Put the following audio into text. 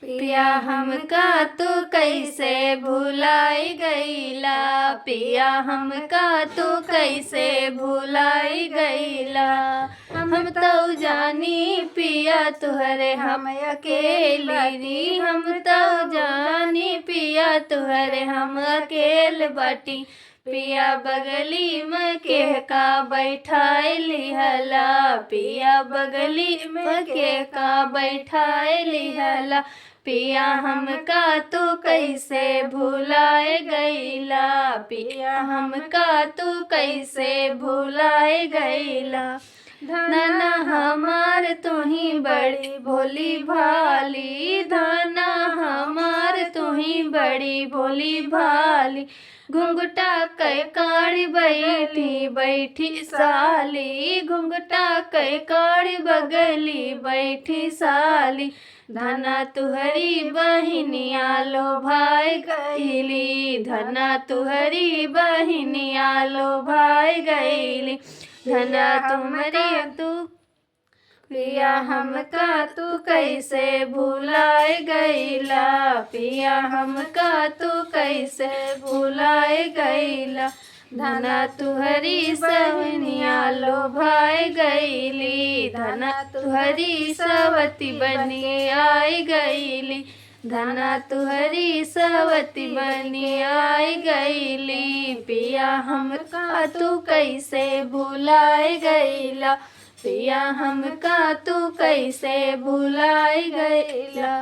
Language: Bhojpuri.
पिया हमका तू कैसे भुलाई गईला, पिया हमका तू कैसे भुलाई गईला। हम तो जानी पिया तुहरे हम अकेली री, हम तो जानी पिया तुहरे हम अकेल बाटी। पिया बगली में के का बैठाए लिहला, पिया बगली में के का बैठाए लिहला। पिया हमका तू कैसे भुलाए गईला, पिया हमका तू कैसे भुलाए गईला। धना हमार तुही बड़ी भोली भाली, धना हमार तुही बड़ी भोली भाली। घुंघटा कै काड़ी बैठी बैठी साली, घुंघटा कै काड़ी बगली बैठी साली। धना तुहरी बहिनिया लो भाई गईली, धना तुहरी बहिनिया लो भाई गईली। धना तुम्हारी तू पिया हमका तू कैसे भुलाए गईला, पिया हमका तू कैसे भुलाए गईला। धना तुहरी सवनिया लो भाई गईली, धना तुहरी सवती बनी आई गईली। धना तुहरी सवती बनी आई गईली। पिया हमका तू कैसे भुलाए गईला, पिया हमका तू कैसे भुलाई गईला।